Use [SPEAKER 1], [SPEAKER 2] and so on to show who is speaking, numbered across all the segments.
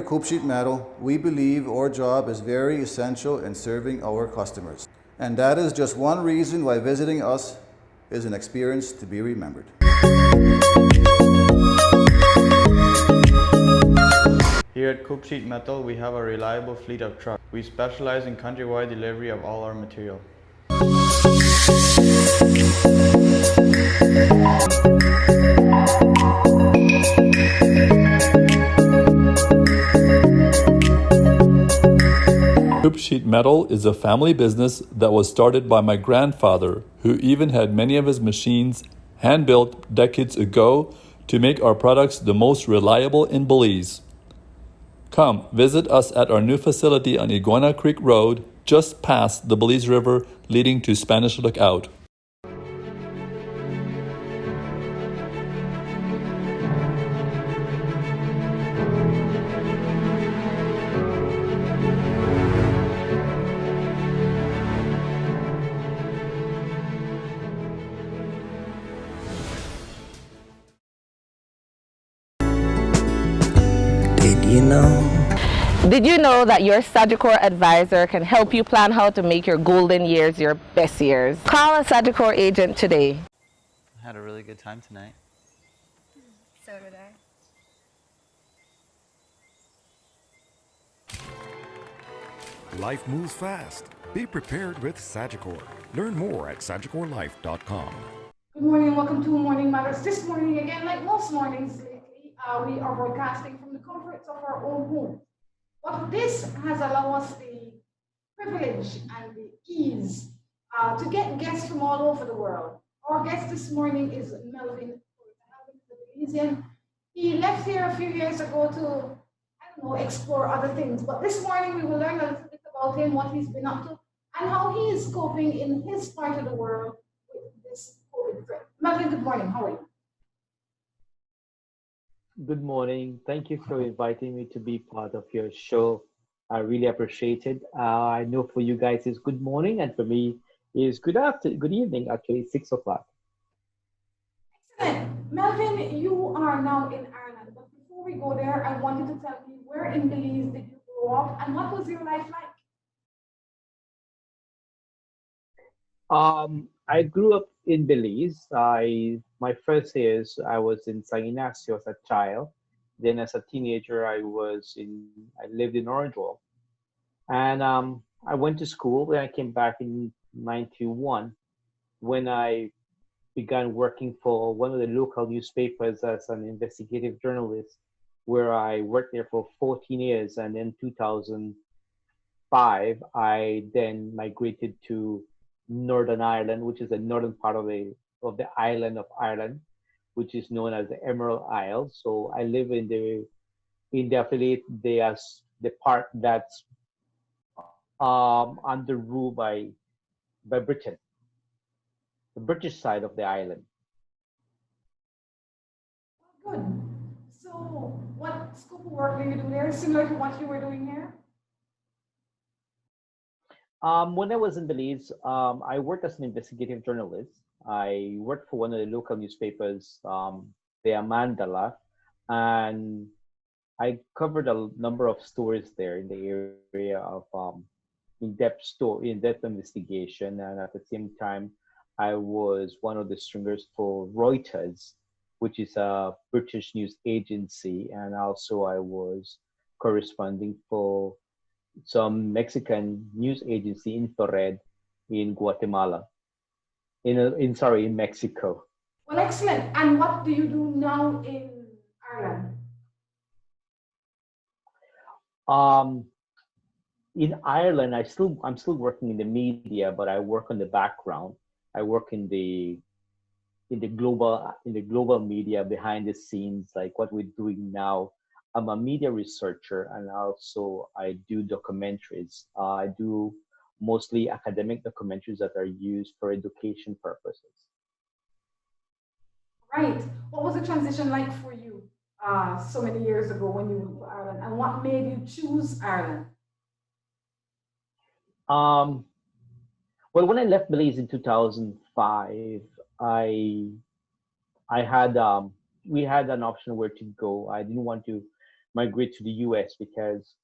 [SPEAKER 1] at Coop Sheet Metal, we believe our job is very essential in serving our customers. And that is just one reason why visiting us is an experience to be remembered.
[SPEAKER 2] Here at Coop Sheet Metal, we have a reliable fleet of trucks. We specialize in countrywide delivery of all our material.
[SPEAKER 3] Coop Sheet Metal is a family business that was started by my grandfather, who even had many of his machines hand-built decades ago to make our products the most reliable in Belize. Come visit us at our new facility on Iguana Creek Road, just past the Belize River leading to Spanish Lookout.
[SPEAKER 4] Did you know that your Sagicor advisor can help you plan how to make your golden years your best years? Call a Sagicor agent today.
[SPEAKER 5] I had a really good time tonight.
[SPEAKER 6] So did I.
[SPEAKER 7] Life moves fast. Be prepared with Sagicor. Learn more at SagicorLife.com.
[SPEAKER 8] Good morning and welcome to Morning Matters. This morning, again, like most mornings lately, we are broadcasting from the comforts of our own home. But this has allowed us the privilege and the ease to get guests from all over the world. Our guest this morning is Melvin Flores. He left here a few years ago to, I don't know, explore other things. But this morning we will learn a little bit about him, what he's been up to, and how he is coping in his part of the world with this COVID threat. Melvin, good morning. How are you?
[SPEAKER 9] Good morning. Thank you for inviting me to be part of your show. I really appreciate it. I know for you guys it's good morning, and for me it's good evening, actually 6 o'clock.
[SPEAKER 8] Excellent. Melvin, you are now in Ireland, but before we go there, I wanted to tell me, where in Belize did you grow up and what was your life like?
[SPEAKER 9] I grew up in Belize. My first years I was in San Ignacio as a child. Then as a teenager I lived in Orangeville. And I went to school. Then I came back in 91 when I began working for one of the local newspapers as an investigative journalist, where I worked there for 14 years. And in 2005 I then migrated to Northern Ireland, which is the northern part of the island of Ireland, which is known as the Emerald Isle. So I live in the affiliate, the part that's under rule by Britain, the British side of the island.
[SPEAKER 8] Good. So what scope of work do you do there, similar to what you were doing here?
[SPEAKER 9] When I was in Belize, I worked as an investigative journalist. I worked for one of the local newspapers, the Amandala, and I covered a number of stories there in the area of in-depth investigation. And at the same time, I was one of the stringers for Reuters, which is a British news agency. And also I was corresponding for some Mexican news agency, Infrared, in Guatemala, in Mexico.
[SPEAKER 8] Well, excellent. And what do you do now in Ireland?
[SPEAKER 9] In Ireland, I'm still working in the media, but I work on the background. I work in the global media, behind the scenes, like what we're doing now. I'm a media researcher, and also I do documentaries. I do mostly academic documentaries that are used for education purposes.
[SPEAKER 8] Right. What was the transition like for you so many years ago when you moved to Ireland, and what made you choose Ireland?
[SPEAKER 9] Well, when I left Belize in 2005, we had an option where to go. I didn't want to migrate to the US because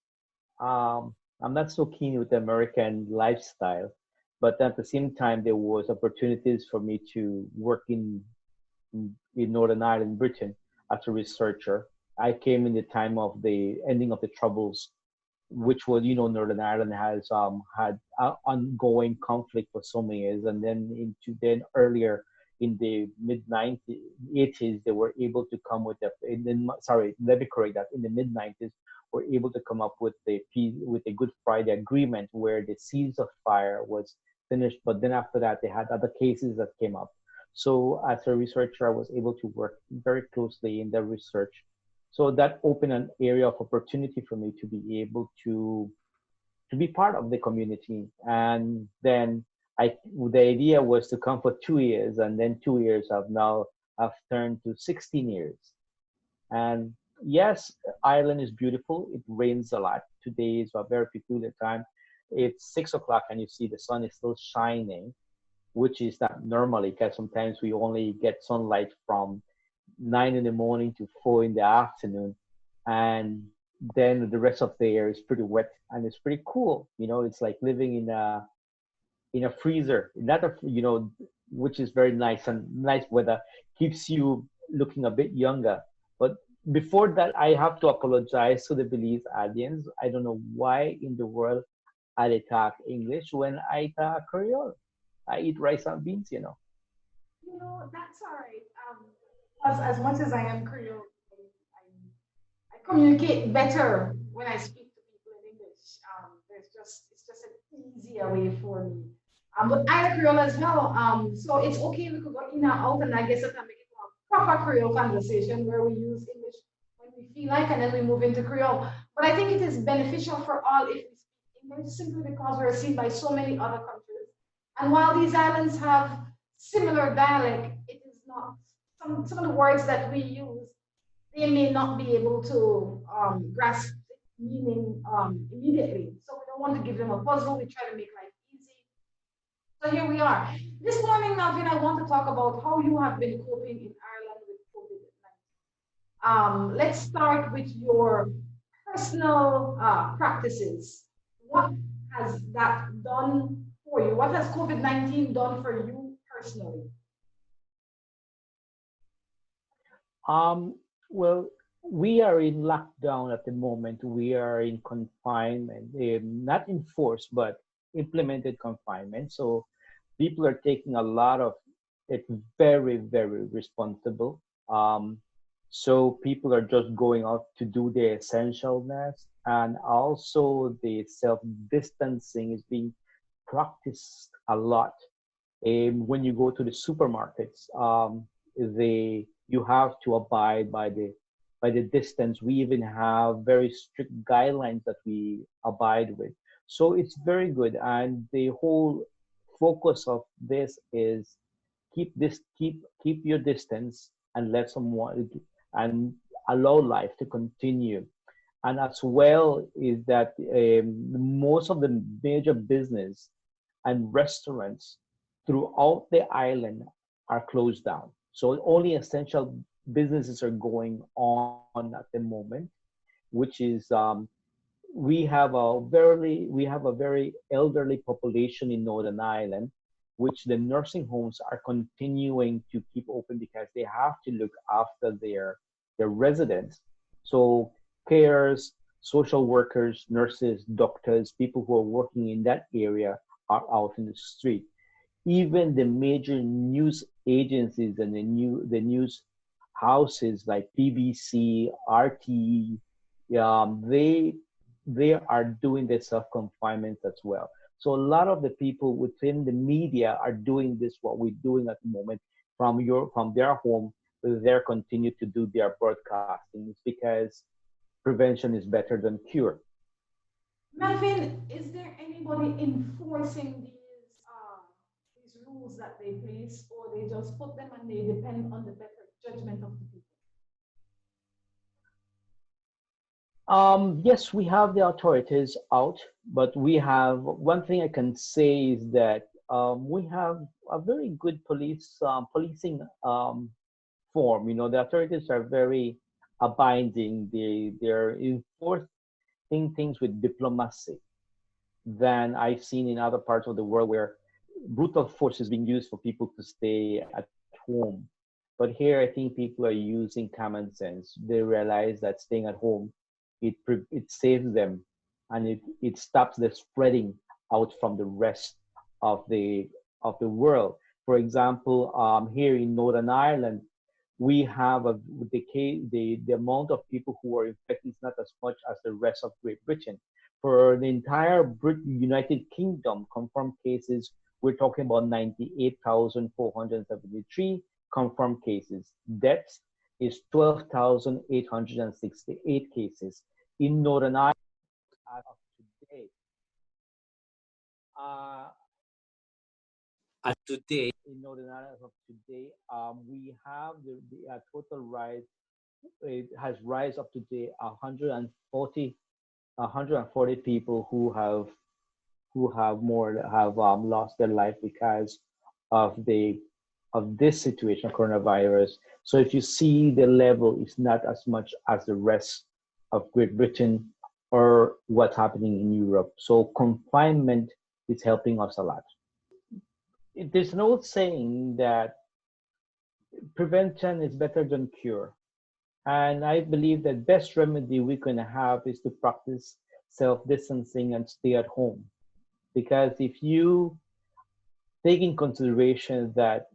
[SPEAKER 9] I'm not so keen with the American lifestyle. But at the same time, there was opportunities for me to work in Northern Ireland, Britain, as a researcher. I came in the time of the ending of the Troubles, which was, Northern Ireland has had ongoing conflict for so many years, and then earlier in the mid 80s, they were able to come with sorry, let me correct that. In the mid 90s, were able to come up with a Good Friday Agreement where the ceasefire was finished. But then after that, they had other cases that came up. So as a researcher, I was able to work very closely in the research. So that opened an area of opportunity for me to be able to be part of the community. And then the idea was to come for 2 years, and then 2 years I've turned to 16 years. And yes, Ireland is beautiful. It rains a lot. Today is a very peculiar time. It's 6 o'clock and you see the sun is still shining, which is not normally, because sometimes we only get sunlight from 9 in the morning to 4 in the afternoon. And then the rest of the year is pretty wet and it's pretty cool. It's like living in a freezer, not which is very nice, and nice weather keeps you looking a bit younger. But before that, I have to apologize to the Belize audience. I don't know why in the world I talk English when I talk Creole. I eat rice and beans.
[SPEAKER 8] That's all right. As much as I am Creole, I communicate better when I speak to people in English. It's just an easier way for me. But I am Creole as well. So it's okay, we could go in and out, and I guess I can make it a proper Creole conversation where we use English when we feel like, and then we move into Creole. But I think it is beneficial for all if we speak English, simply because we're seen by so many other countries. And while these islands have similar dialect, it is not some of the words that we use, they may not be able to grasp meaning immediately. So we don't want to give them a puzzle. We try to make life easy. So here we are. This morning, Melvin, I want to talk about how you have been coping in Ireland with COVID-19. Let's start with your personal practices. What has that done for you? What has COVID-19 done for you personally?
[SPEAKER 9] Well, we are in lockdown at the moment. We are in confinement, not enforced, but implemented confinement. So people are taking a lot of it very, very responsible. So people are just going out to do their essentialness, and also the self-distancing is being practiced a lot. When you go to the supermarkets, you have to abide by the distance. We even have very strict guidelines that we abide with. So it's very good, and the whole focus of this is keep your distance and let someone and allow life to continue. And as well is that most of the major business and restaurants throughout the island are closed down. So only essential businesses are going on at the moment, which is we have a very elderly population in Northern Ireland, which the nursing homes are continuing to keep open because they have to look after their residents. So carers, social workers, nurses, doctors, people who are working in that area are out in the street. Even the major news agencies and the news houses like BBC, RTE, they are doing the self-confinement as well. So a lot of the people within the media are doing this, what we're doing at the moment, from their home, they continue to do their broadcasting. It's because prevention is better than cure.
[SPEAKER 8] Melvin, is there anybody enforcing these rules that they place, or they just put them and they depend on the better judgment of the people?
[SPEAKER 9] Yes, we have the authorities out, but we have one thing I can say is that we have a very good policing form. The authorities are very abiding, they're enforcing things with diplomacy than I've seen in other parts of the world where brutal force is being used for people to stay at home. But here, I think people are using common sense. They realize that staying at home, it saves them, and it stops the spreading out from the rest of the world. For example, here in Northern Ireland, we have the amount of people who are infected is not as much as the rest of Great Britain. For the entire United Kingdom, confirmed cases, we're talking about 98,473 confirmed cases. Deaths is 12,868 cases. In Northern Ireland, as of today, in Northern Ireland as of today, we have the total rise. It has rise up to today 140 people who have lost their life because of this situation of coronavirus. So if you see, the level is not as much as the rest of Great Britain or what's happening in Europe. So confinement is helping us a lot. There's an old saying that prevention is better than cure. And I believe that best remedy we can have is to practice self-distancing and stay at home. Because if you take in consideration that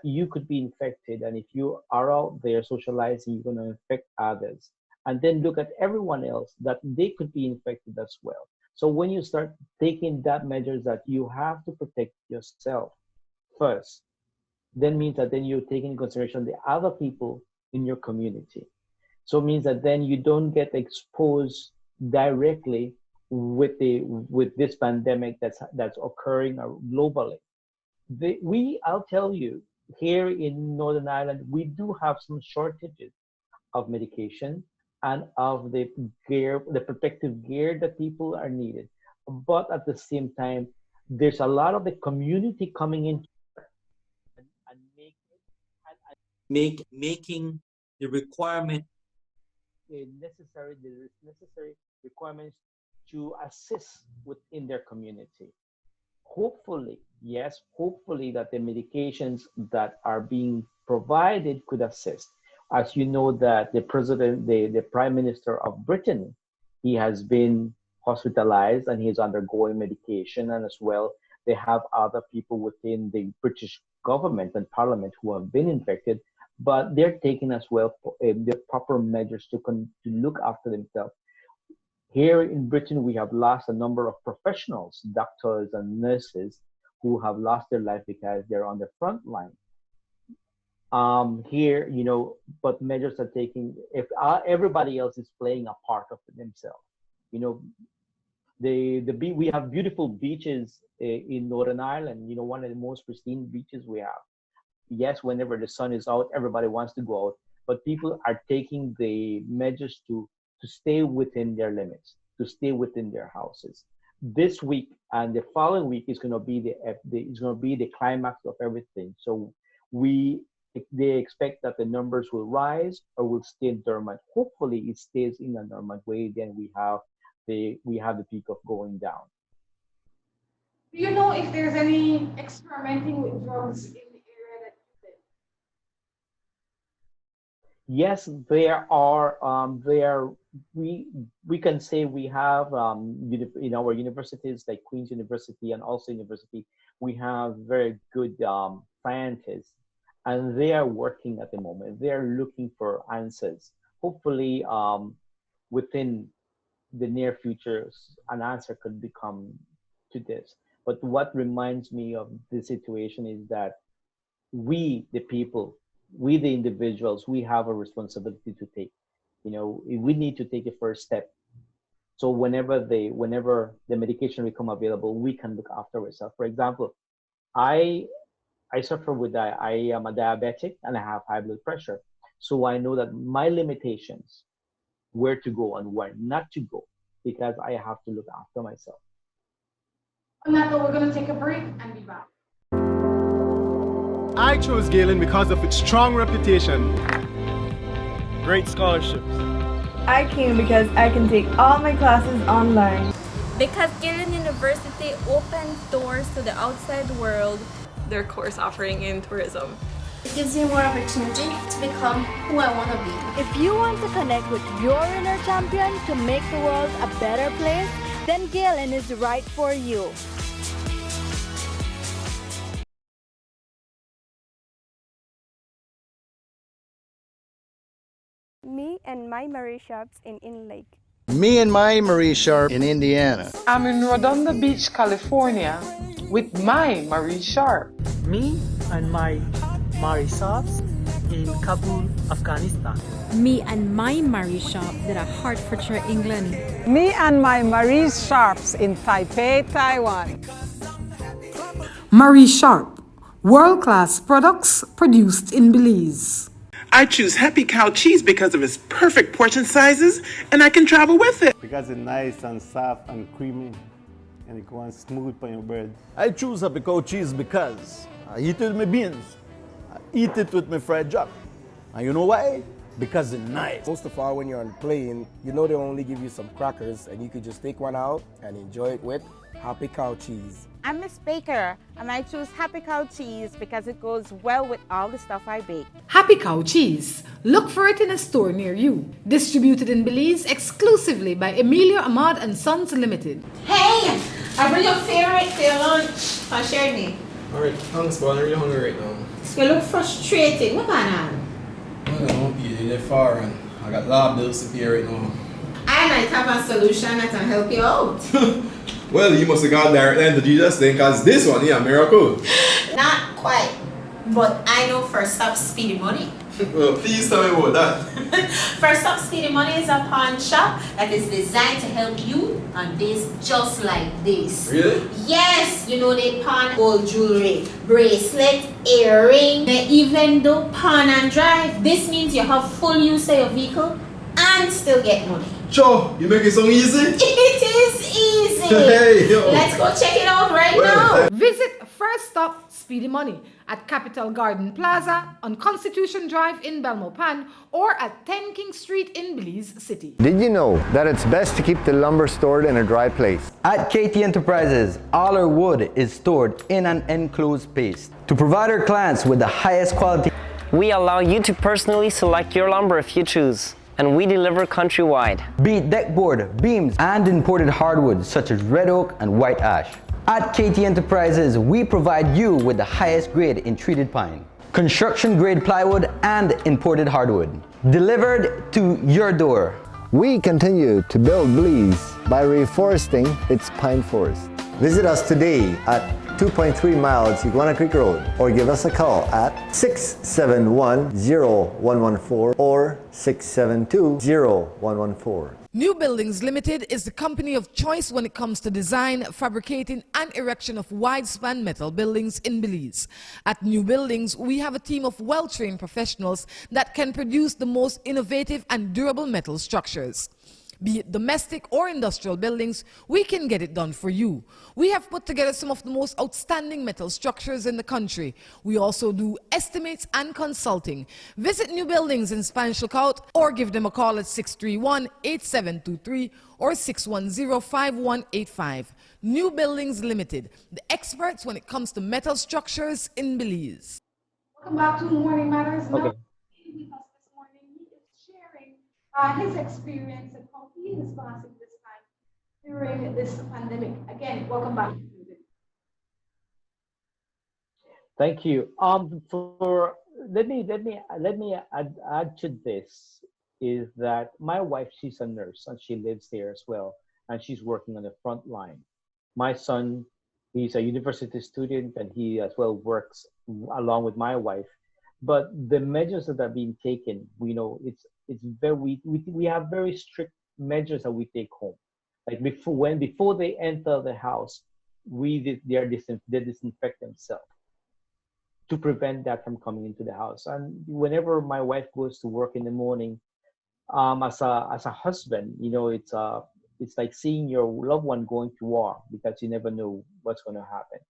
[SPEAKER 9] you could be infected, and if you are out there socializing, you're going to infect others, and then look at everyone else that they could be infected as well. So when you start taking that measures that you have to protect yourself first, then means that then you're taking in consideration the other people in your community. So it means that then you don't get exposed directly with this pandemic that's occurring globally. I'll tell you, here in Northern Ireland, we do have some shortages of medication and of the protective gear that people are needed. But at the same time, there's a lot of the community coming in and making the requirement necessary requirements to assist within their community. Hopefully that the medications that are being provided could assist. As you know, that the Prime Minister of Britain, he has been hospitalized and he is undergoing medication, and as well, they have other people within the British government and parliament who have been infected, but they're taking as well the proper measures to look after themselves. Here in Britain, we have lost a number of professionals, doctors and nurses, who have lost their life because they're on the front line. Here, but measures are taking. If everybody else is playing a part of themselves, we have beautiful beaches in Northern Ireland. One of the most pristine beaches we have. Yes, whenever the sun is out, everybody wants to go out, but people are taking the measures to stay within their limits, to stay within their houses. This week and the following week is going to be the climax of everything. So they expect that the numbers will rise or will stay dormant. Hopefully, it stays in a dormant way. Then we have the peak of going down.
[SPEAKER 8] Do you know if there's any experimenting with drugs in the area that you live?
[SPEAKER 9] Yes, there are. We can say we have in our universities like Queen's University and also University, we have very good scientists, and they are working at the moment. They are looking for answers. Hopefully, within the near future, an answer could become to this. But what reminds me of the situation is that we, the people, we, the individuals, we have a responsibility to take. We need to take the first step. So whenever the medication become available, we can look after ourselves. For example, I suffer with I am a diabetic and I have high blood pressure. So I know that my limitations, where to go and where not to go, because I have to look after myself.
[SPEAKER 8] On that note, we're going to take a break and be back.
[SPEAKER 10] I chose Galen because of its strong reputation. great scholarships.
[SPEAKER 11] I came because I can take all my classes online.
[SPEAKER 12] Because Gillen University opens doors to the outside world.
[SPEAKER 13] Their course offering in tourism.
[SPEAKER 6] It gives you more opportunity to become who I want to be.
[SPEAKER 14] If you want to connect with your inner champion to make the world a better place, then Galen is right for you.
[SPEAKER 15] Me and my Marie shops in Lake.
[SPEAKER 16] Me and my Marie Sharp in Indiana.
[SPEAKER 17] I'm in Rhonda Beach, California with my Marie Sharp.
[SPEAKER 18] Me and my Marie shops in Kabul, Afghanistan.
[SPEAKER 19] Me and my Marie shop at Hertfordshire, England.
[SPEAKER 20] Me and my Marie shops in Taipei, Taiwan.
[SPEAKER 21] Marie Sharp, world-class products produced in Belize.
[SPEAKER 22] I choose Happy Cow cheese because of its perfect portion sizes, and I can travel with it.
[SPEAKER 23] Because it's nice and soft and creamy, and it goes smooth on your bread.
[SPEAKER 24] I choose Happy Cow cheese because I eat it with my beans. I eat it with my fried jack. And you know why? Because it's nice.
[SPEAKER 25] Most of all, when you're on plane, you know they only give you some crackers, and you could just take one out and enjoy it with Happy Cow cheese.
[SPEAKER 26] I'm Miss Baker, and I choose Happy Cow cheese because it goes well with all the stuff I bake.
[SPEAKER 21] Happy Cow cheese. Look for it in a store near you. Distributed in Belize exclusively by Emilio Ahmad and Sons Limited.
[SPEAKER 27] Hey, I bring your favorite for your lunch. I'll share me.
[SPEAKER 28] Alright, thanks, but I'm really hungry right now.
[SPEAKER 27] You look frustrated. What going on?
[SPEAKER 28] I don't know, Peter, they're far and I got lab bills to pay right now.
[SPEAKER 27] I might have a solution that can help you out.
[SPEAKER 28] Well, you must have got direct line to Jesus then, because this one, yeah, miracle.
[SPEAKER 27] Not quite, but I know First Stop Speedy Money.
[SPEAKER 28] Well, please tell me about that.
[SPEAKER 27] First Stop Speedy Money is a pawn shop that is designed to help you on days just like this.
[SPEAKER 28] Really?
[SPEAKER 27] Yes, you know they pawn gold jewelry, bracelet, earring, they even do pawn and drive. This means you have full use of your vehicle and still get money.
[SPEAKER 28] Sure, you make it so easy?
[SPEAKER 27] It is easy.
[SPEAKER 28] Hey, yo.
[SPEAKER 27] Let's go check it out right now.
[SPEAKER 21] Visit First Stop Speedy Money at Capital Garden Plaza on Constitution Drive in Belmopan or at 10 King Street in Belize City.
[SPEAKER 29] Did you know that it's best to keep the lumber stored in a dry place?
[SPEAKER 30] At KT Enterprises, all our wood is stored in an enclosed space to provide our clients with the highest quality.
[SPEAKER 31] We allow you to personally select your lumber if you choose, and we deliver countrywide.
[SPEAKER 30] Be it deck board, beams, and imported hardwoods such as red oak and white ash. At KT Enterprises, we provide you with the highest grade in treated pine, construction grade plywood, and imported hardwood, delivered to your door.
[SPEAKER 29] We continue to build Belize by reforesting its pine forest. Visit us today at 2.3 miles Iguana Creek Road, or give us a call at 671-0114 or 672-0114.
[SPEAKER 21] New Buildings Limited is the company of choice when it comes to design, fabricating, and erection of wide-span metal buildings in Belize. At New Buildings, we have a team of well-trained professionals that can produce the most innovative and durable metal structures. Be it domestic or industrial buildings, we can get it done for you. We have put together some of the most outstanding metal structures in the country. We also do estimates and consulting. Visit New Buildings in Spanish Lookout or give them a call at 631-8723 or 610-5185. New Buildings Limited, the experts when it comes to metal structures in Belize.
[SPEAKER 8] Welcome back to Morning Matters.
[SPEAKER 9] Okay.
[SPEAKER 8] Now, with us this morning, he is sharing his experience and how he is passing this time during this pandemic. Again, welcome back.
[SPEAKER 9] Thank you. Let me add to this is that my wife, she's a nurse and she lives there as well, and she's working on the front line. My son, he's a university student and he as well works along with my wife. But the measures that are being taken, we know it's very we have very strict measures that we take home. Like before they enter the house, they disinfect themselves to prevent that from coming into the house. And whenever my wife goes to work in the morning, as a husband, you know, it's like seeing your loved one going to war because you never know what's going to happen.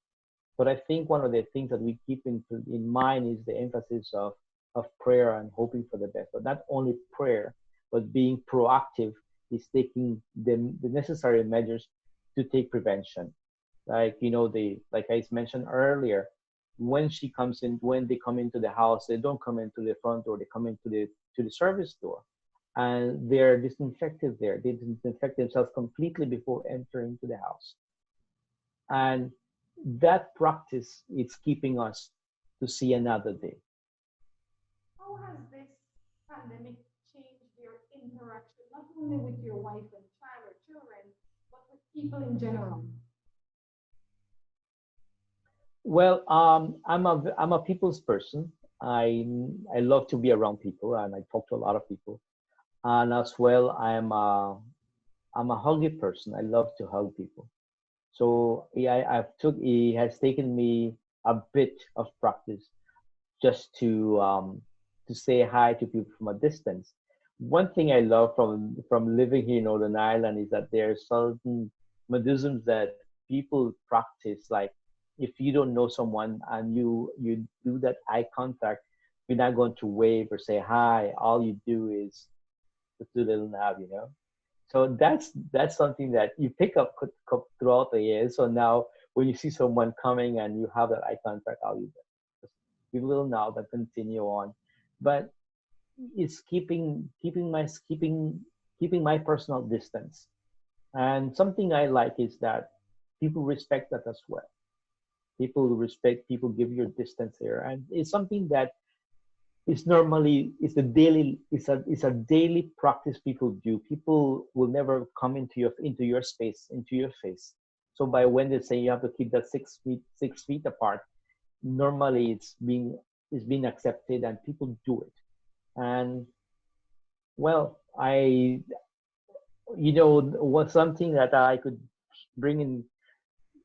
[SPEAKER 9] But I think one of the things that we keep in mind is the emphasis of of prayer and hoping for the best. But not only prayer, but being proactive is taking the necessary measures to take prevention. Like, like I mentioned earlier, when they come into the house, they don't come into the front door, they come into the service door. And they're disinfected there. They disinfect themselves completely before entering to the house. And that practice is keeping us to see another day.
[SPEAKER 8] How has this pandemic changed your interaction, not only with your wife and child or children, but with people in general?
[SPEAKER 9] Well, I'm a people's person. I love to be around people, and I talk to a lot of people. And as well, I'm a huggy person. I love to hug people. So yeah, it has taken me a bit of practice just to say hi to people from a distance. One thing I love from living here in Northern Ireland is that there are certain mannerisms that people practice. Like if you don't know someone and you do that eye contact, you're not going to wave or say hi. All you do is just do a little nod. So that's something that you pick up throughout the years. So now when you see someone coming and you have that eye contact, all you do just give a little nod and continue on. But it's keeping my personal distance. And something I like is that people respect that as well. People give your distance here, and it's something that it's a daily practice people do. People will never come into your space, into your face. So by when they say you have to keep that 6 feet apart, normally it's being accepted and people do it. And well, what something that I could bring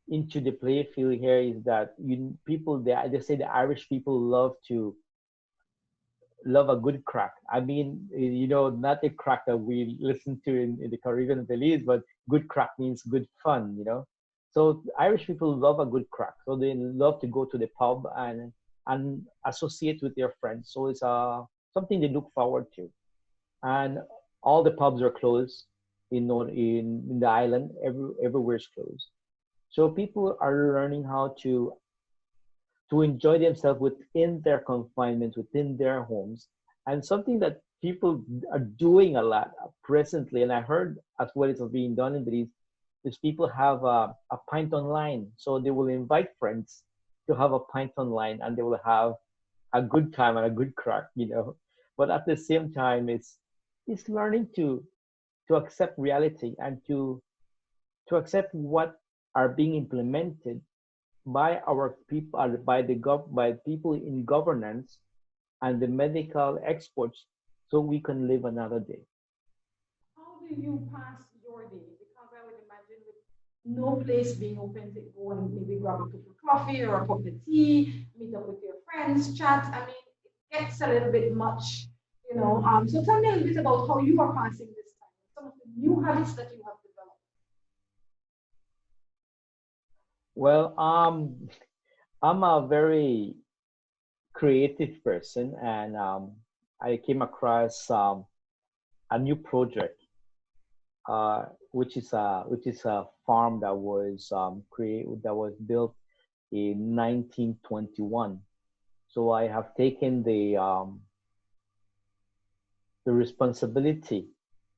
[SPEAKER 9] into the play field here is that they say the Irish people love a good crack. I mean, not a crack that we listen to in the Caribbean and Belize, but good crack means good fun. So Irish people love a good crack. So they love to go to the pub and associate with their friends. So it's something they look forward to. And all the pubs are closed in the island. Everywhere's closed. So people are learning how to enjoy themselves within their confinement, within their homes. And something that people are doing a lot presently, and I heard as well it's being done in Belize, is people have a pint online. So they will invite friends to have a pint online and they will have a good time and a good crack. But at the same time, it's learning to accept reality and to accept what are being implemented by our people, by people in governance and the medical experts, so we can live another day.
[SPEAKER 8] How do you pass your day? Because I would imagine with no place being open to go and maybe grab a cup of coffee or a cup of tea, meet up with your friends, chat. I mean, it gets a little bit much. So tell me a little bit about how you are passing this time, some of the new habits that you have developed.
[SPEAKER 9] Well, I'm a very creative person, and I came across a new project, which is a farm that was built in 1921. So I have taken the responsibility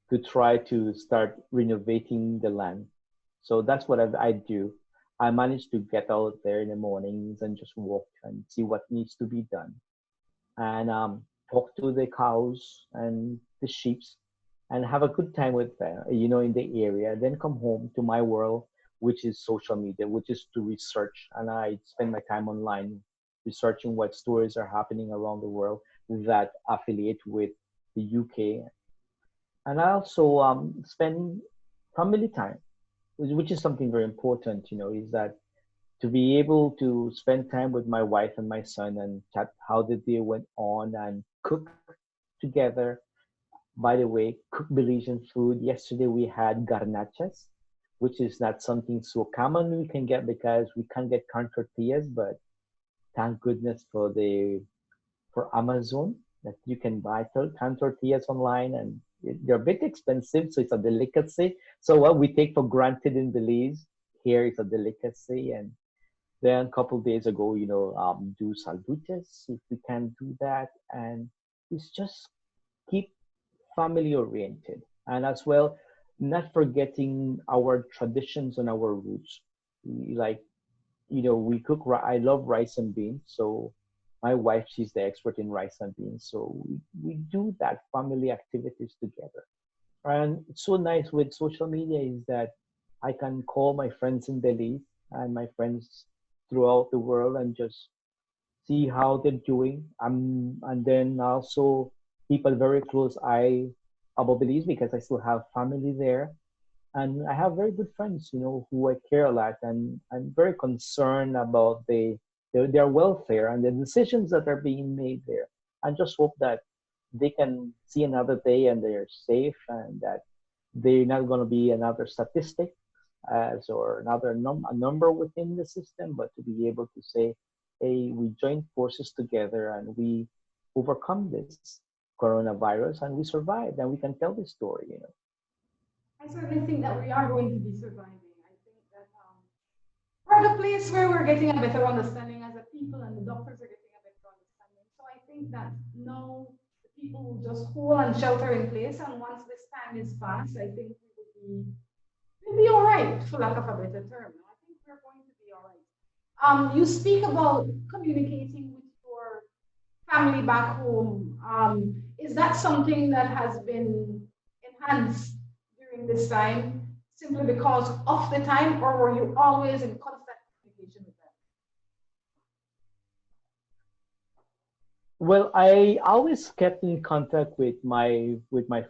[SPEAKER 9] to try to start renovating the land. So that's what I do. I managed to get out there in the mornings and just walk and see what needs to be done, and talk to the cows and the sheep, and have a good time with them, in the area. Then come home to my world, which is social media, which is to research, and I spend my time online researching what stories are happening around the world that affiliate with the UK, and I also spend family time, which is something very important, is that to be able to spend time with my wife and my son and chat how the day went on and cook together. By the way, cook Belizean food. Yesterday we had garnachas, which is not something so common we can get because we can't get corn tortillas, but thank goodness for for Amazon that you can buy canned tortillas online, and they're a bit expensive, so it's a delicacy. So what we take for granted in Belize, here is a delicacy. And then a couple days ago, do salbutes if we can do that, and it's just keep family oriented, and as well, not forgetting our traditions and our roots. Like, we cook. I love rice and beans, so my wife, she's the expert in rice and beans. So we do that family activities together. And it's so nice with social media is that I can call my friends in Belize and my friends throughout the world and just see how they're doing. And then also keep a very close eye about Belize because I still have family there. And I have very good friends, who I care a lot. And I'm very concerned about their welfare and the decisions that are being made there. I just hope that they can see another day and they're safe and that they're not going to be another statistic or another a number within the system, but to be able to say, hey, we joined forces together and we overcome this coronavirus and we survived and we can tell this story.
[SPEAKER 8] I certainly think that we are going to be surviving. I think that we're at a place where we're getting a better understanding as a people and the doctors are getting a better understanding. So I think that now the people will just hold and shelter in place, and once this time is past, I think we'll be all right, for lack of a better term. I think we're going to be all right. You speak about communicating with your family back home. Is that something that has been enhanced during this time simply because of the time, or were you always in constant communication with them?
[SPEAKER 9] Well, I always kept in contact with my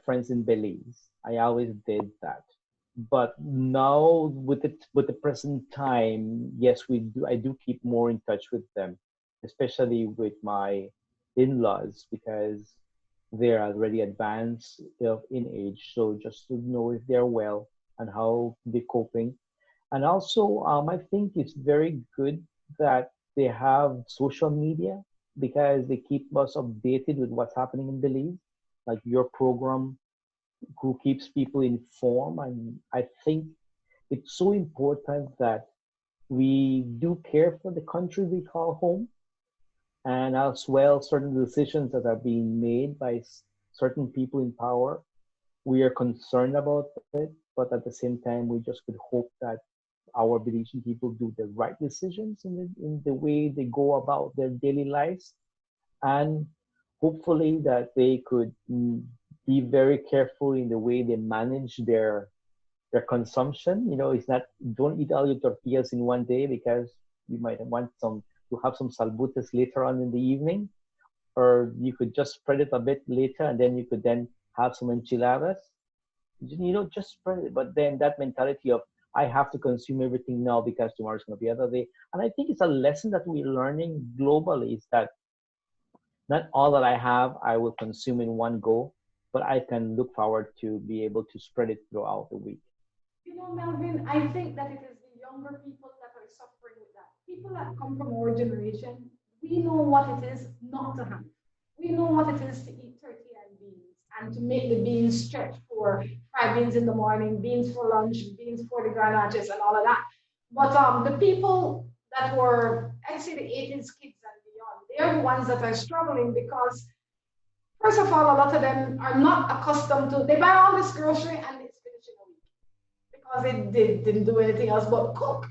[SPEAKER 9] friends in Belize. I always did that. But now with the present time, yes, I do keep more in touch with them, especially with my in-laws because they're already advanced in age. So just to know if they're well and how they're coping. And also, I think it's very good that they have social media because they keep us updated with what's happening in Belize, like your program who keeps people informed. And I think it's so important that we do care for the country we call home, and as well certain decisions that are being made by certain people in power. We are concerned about it, but at the same time, we just could hope that our Belizean people do the right decisions in the way they go about their daily lives, and hopefully that they could be very careful in the way they manage their consumption. It's not, don't eat all your tortillas in one day because you might want to have some salbutes later on in the evening, or you could just spread it a bit later and then you could then have some enchiladas. Just spread it. But then that mentality of I have to consume everything now because tomorrow's going to be another day. And I think it's a lesson that we're learning globally is that not all that I have I will consume in one go, but I can look forward to be able to spread it throughout the week.
[SPEAKER 8] Melvin, I think that it is the younger people that are suffering with that. People that come from our generation, we know what it is not to have. We know what it is to eat turkey and beans and to make the beans stretch for fried beans in the morning, beans for lunch, beans for the garnaches and all of that. But the people that were, I'd say the 80s kids and beyond, they're the ones that are struggling because, first of all, a lot of them are not accustomed to, they buy all this grocery and it's finished in a week because they didn't do anything else but cook.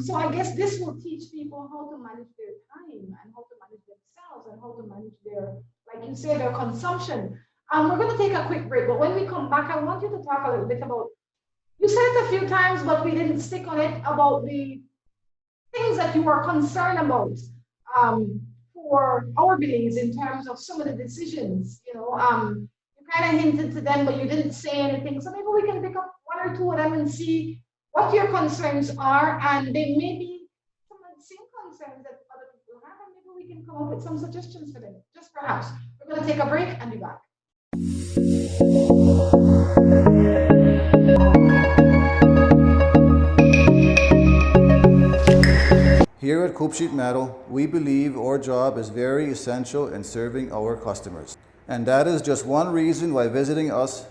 [SPEAKER 8] So I guess this will teach people how to manage their time and how to manage themselves and how to manage their, like you say, their consumption. We're going to take a quick break, but when we come back, I want you to talk a little bit about, you said it a few times, but we didn't stick on it, about the things that you are concerned about for our Belize in terms of some of the decisions. You kind of hinted to them, but you didn't say anything. So maybe we can pick up one or two of them and see what your concerns are, and they may be some of the same concerns that other people have, and maybe we can come up with some suggestions for them, just perhaps. We're going to take a break and be back.
[SPEAKER 29] Here at Coop Sheet Metal, we believe our job is very essential in serving our customers. And that is just one reason why visiting us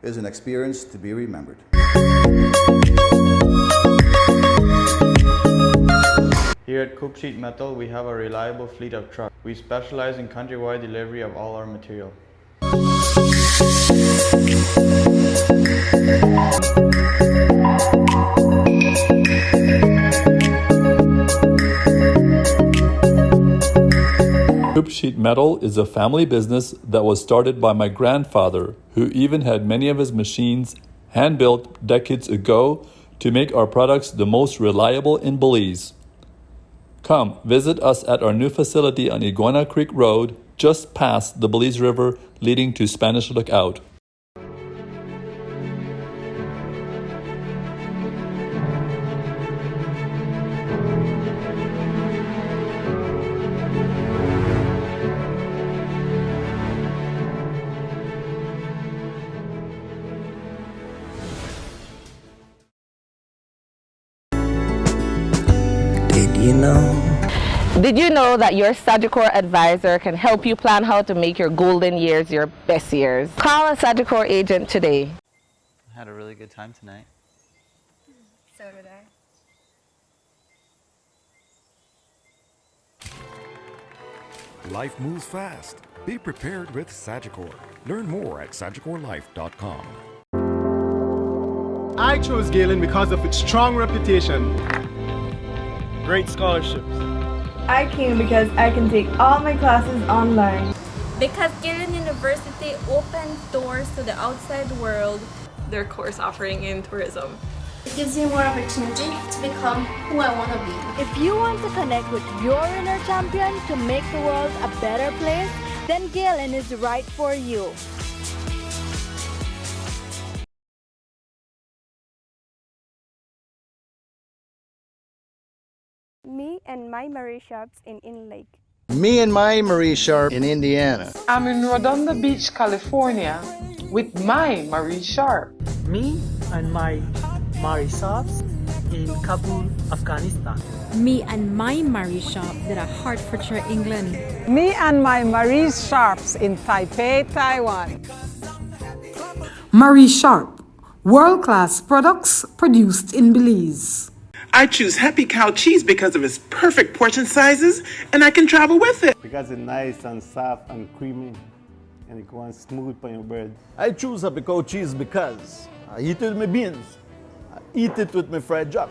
[SPEAKER 29] is an experience to be remembered.
[SPEAKER 1] Here at Coop Sheet Metal, we have a reliable fleet of trucks. We specialize in countrywide delivery of all our material.
[SPEAKER 2] Coop Sheet Metal is a family business that was started by my grandfather, who even had many of his machines hand-built decades ago to make our products the most reliable in Belize. Come visit us at our new facility on Iguana Creek Road, just past the Belize River leading to Spanish Lookout.
[SPEAKER 3] Did you know that your Sagicor advisor can help you plan how to make your golden years your best years? Call a Sagicor agent today.
[SPEAKER 4] I had a really good time tonight.
[SPEAKER 15] So did I.
[SPEAKER 5] Life moves fast. Be prepared with Sagicor. Learn more at SagicorLife.com.
[SPEAKER 6] I chose Galen because of its strong reputation, great scholarships.
[SPEAKER 7] I came because I can take all my classes online.
[SPEAKER 10] Because Galen University opens doors to the outside world.
[SPEAKER 11] Their course offering in tourism.
[SPEAKER 10] It gives you more opportunity to become who I want to be.
[SPEAKER 14] If you want to connect with your inner champion to make the world a better place, then Galen is right for you.
[SPEAKER 15] Me and my Marie shops in Lake.
[SPEAKER 16] Me and my Marie Sharp in Indiana.
[SPEAKER 17] I'm in Rhonda Beach, California with my Marie Sharp.
[SPEAKER 18] Me and my Marie shops in Kabul, Afghanistan.
[SPEAKER 19] Me and my Marie shop that are Hertfordshire, England.
[SPEAKER 20] Me and my Marie shops in Taipei, Taiwan.
[SPEAKER 21] Marie Sharp, world-class products produced in Belize.
[SPEAKER 22] I choose Happy Cow cheese because of its perfect portion sizes, and I can travel with it.
[SPEAKER 23] Because it's nice and soft and creamy, and it goes smooth on your bread.
[SPEAKER 24] I choose Happy Cow cheese because I eat it with my beans. I eat it with my fried jack.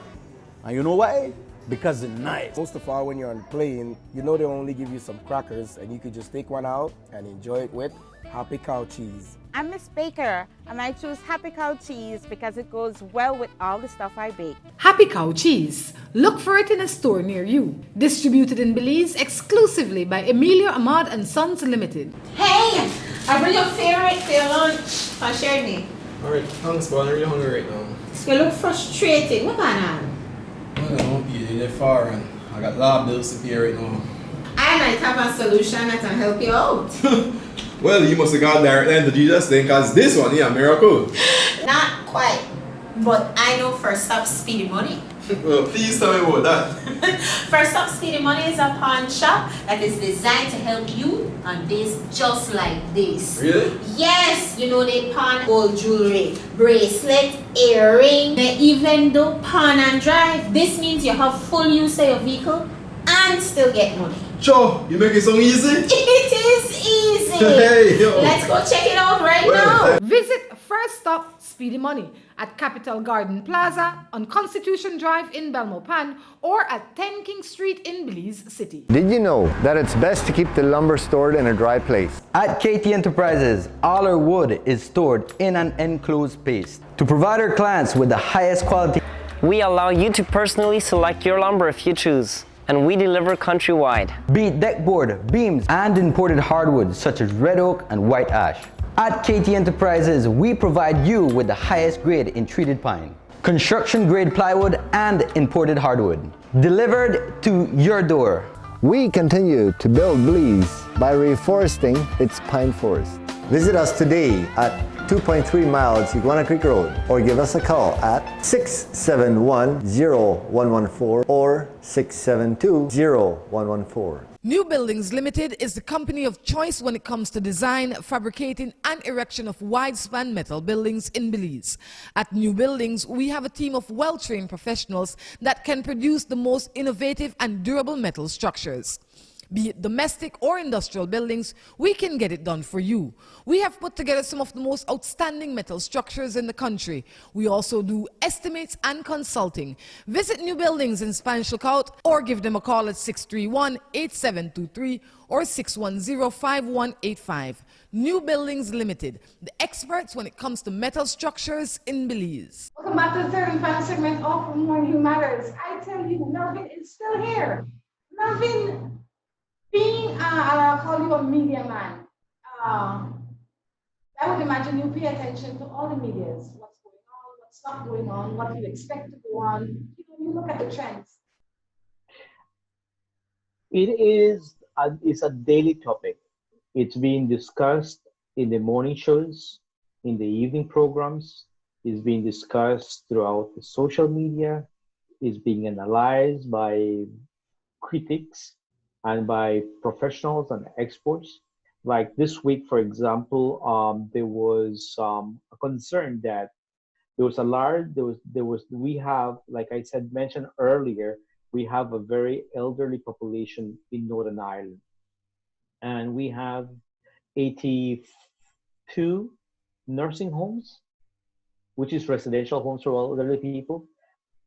[SPEAKER 24] And you know why? Because it's nice.
[SPEAKER 25] Most of all, when you're on the plane, you know they only give you some crackers, and you could just take one out and enjoy it with Happy Cow cheese.
[SPEAKER 26] I'm Miss Baker, and I choose Happy Cow cheese because it goes well with all the stuff I bake.
[SPEAKER 21] Happy Cow cheese. Look for it in a store near you. Distributed in Belize exclusively by Emilio Ahmad and Sons Limited.
[SPEAKER 27] Hey, I bring your favorite for your lunch. I'll share me.
[SPEAKER 28] Alright, thanks, but I'm really hungry right now.
[SPEAKER 27] You look frustrated. What going on?
[SPEAKER 28] I don't know, Peter, they're far and I got a lot of bills to pay right now.
[SPEAKER 27] I might have a solution that can help you out.
[SPEAKER 28] Well, you must have got directly into Jesus then, because this one, yeah, miracle.
[SPEAKER 27] Not quite, but I know First Stop Speedy Money.
[SPEAKER 28] Well, please tell me about that.
[SPEAKER 27] First Stop Speedy Money is a pawn shop that is designed to help you on days just like this.
[SPEAKER 28] Really?
[SPEAKER 27] Yes, you know they pawn gold jewelry, bracelet, earring, they even do pawn and drive. This means you have full use of your vehicle and still get money.
[SPEAKER 28] Sure, you make it so easy?
[SPEAKER 27] It is easy.
[SPEAKER 28] Hey, yo.
[SPEAKER 27] Let's go check it out right now.
[SPEAKER 21] Visit First Stop Speedy Money at Capital Garden Plaza on Constitution Drive in Belmopan or at 10 King Street in Belize City.
[SPEAKER 29] Did you know that it's best to keep the lumber stored in a dry place?
[SPEAKER 30] At KT Enterprises, all our wood is stored in an enclosed space to provide our clients with the highest quality.
[SPEAKER 31] We allow you to personally select your lumber if you choose, and we deliver countrywide.
[SPEAKER 30] Be it deckboard, beams, and imported hardwoods such as red oak and white ash. At KT Enterprises, we provide you with the highest grade in treated pine, construction grade plywood, and imported hardwood, delivered to your door.
[SPEAKER 29] We continue to build Belize by reforesting its pine forest. Visit us today at
[SPEAKER 1] 2.3 miles Iguana Creek Road, or give us a call at 671-0114 or 672-0114.
[SPEAKER 21] New Buildings Limited is the company of choice when it comes to design, fabricating, and erection of wide-span metal buildings in Belize. At New Buildings, we have a team of well-trained professionals that can produce the most innovative and durable metal structures. Be it domestic or industrial buildings, we can get it done for you. We have put together some of the most outstanding metal structures in the country. We also do estimates and consulting. Visit New Buildings in Spanish Lookout or give them a call at 631-8723 or 610-5185. New Buildings Limited, the experts when it comes to metal structures in Belize.
[SPEAKER 2] Welcome back to the third and final segment of Morning Matters. I tell you, Melvin is still here. Melvin, being, I'll call you a media man, I would imagine you pay attention to all the medias, what's going on, what's not going on, what you expect to go on. You look at the trends.
[SPEAKER 18] It's a daily topic. It's being discussed in the morning shows, in the evening programs. It's being discussed throughout the social media. It's being analyzed by critics and by professionals and experts. Like this week, for example, there was a concern that we have, like I said, mentioned earlier, we have a very elderly population in Northern Ireland. And we have 82 nursing homes, which is residential homes for elderly people,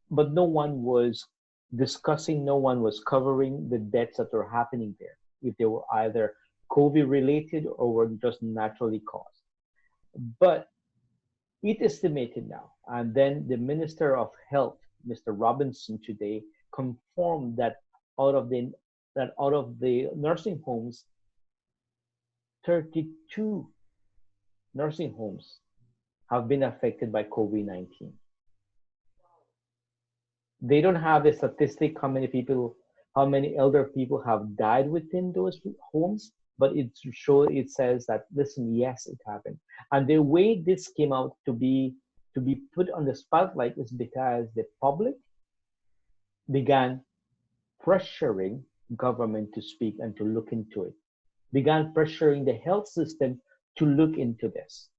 [SPEAKER 18] but no one was discussing, no one was covering the deaths that were happening there, if they were either COVID related or were just naturally caused. But it estimated now, and then the Minister of Health, Mr. Robinson, today confirmed that out of the nursing homes, 32 nursing homes have been affected by COVID-19. They don't have a statistic how many elder people have died within those homes, but it says that, listen, yes, it happened. And the way this came out to be put on the spotlight is because the public began pressuring government to speak and to look into it, began pressuring the health system to look into this.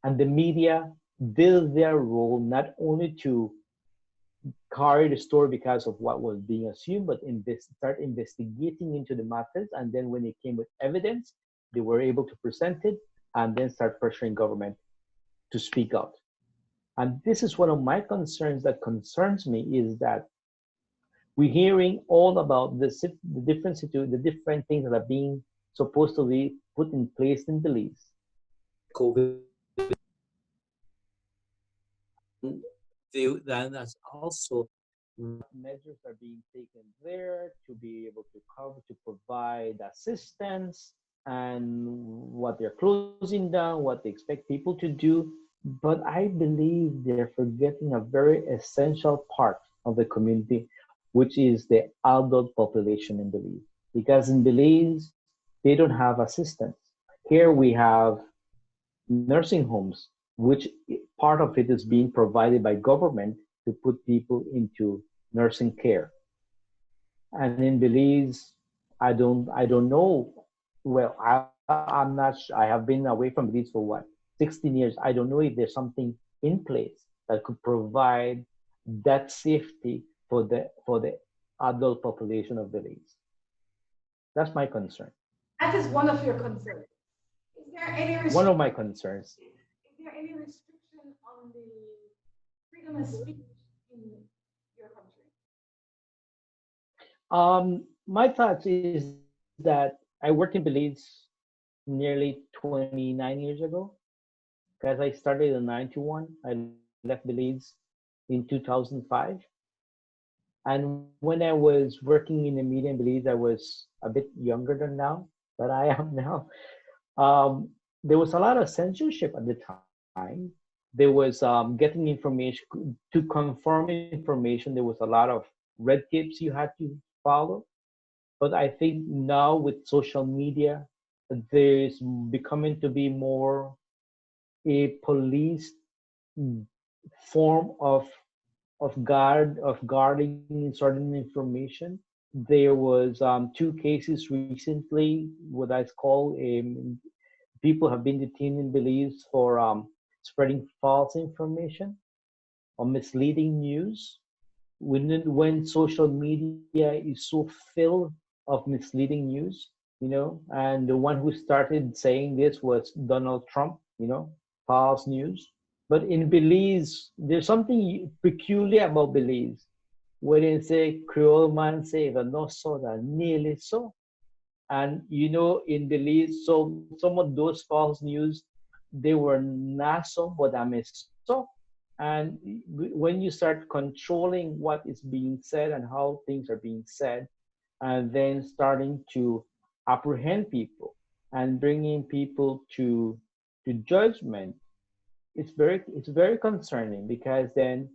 [SPEAKER 18] And the media did their role not only to carry the story because of what was being assumed, but start investigating into the matters. And then when it came with evidence, they were able to present it and then start pressuring government to speak out. And this is one of my concerns that concerns me, is that we're hearing all about the different things that are being supposed to be put in place in Belize.
[SPEAKER 3] COVID. Then that's also
[SPEAKER 18] measures are being taken there to be able to cover, to provide assistance, and what they're closing down, what they expect people to do. But I believe they're forgetting a very essential part of the community, which is the adult population in Belize. Because in Belize, they don't have assistance. Here we have nursing homes, which part of it is being provided by government to put people into nursing care. And in Belize, I don't know. Well, I'm not sure. I have been away from Belize for 16 years. I don't know if there's something in place that could provide that safety for the adult population of Belize. That's my concern.
[SPEAKER 2] That is one of your concerns. Is there any
[SPEAKER 18] one of my concerns.
[SPEAKER 2] Is there any restriction on the freedom of speech in your country?
[SPEAKER 18] My thoughts is that I worked in Belize nearly 29 years ago, because I started in 91. I left Belize in 2005. And when I was working in the media in Belize, I was a bit younger than I am now. There was a lot of censorship at the time. There was getting information, to confirm information, there was a lot of red tapes you had to follow. But I think now with social media, there's becoming to be more a police form of guarding certain information. There was two cases recently, what I call people have been detained in Belize for spreading false information or misleading news. When social media is so filled of misleading news, and the one who started saying this was Donald Trump, false news. But in Belize, there's something peculiar about Belize. When they say Creole man say no so that nearly so. And in Belize, so some of those false news, they were not so, but I mean so. And when you start controlling what is being said and how things are being said, and then starting to apprehend people and bringing people to judgment, it's very concerning, because then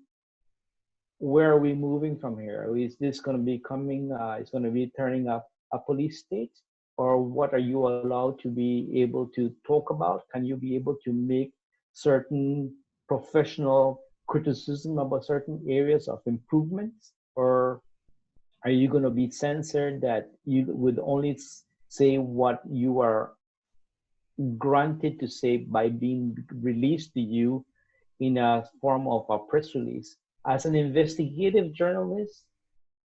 [SPEAKER 18] where are we moving from here? Is this going to be it's going to be turning up a police state? Or what are you allowed to be able to talk about? Can you be able to make certain professional criticism about certain areas of improvements? Or are you going to be censored that you would only say what you are granted to say by being released to you in a form of a press release? As an investigative journalist,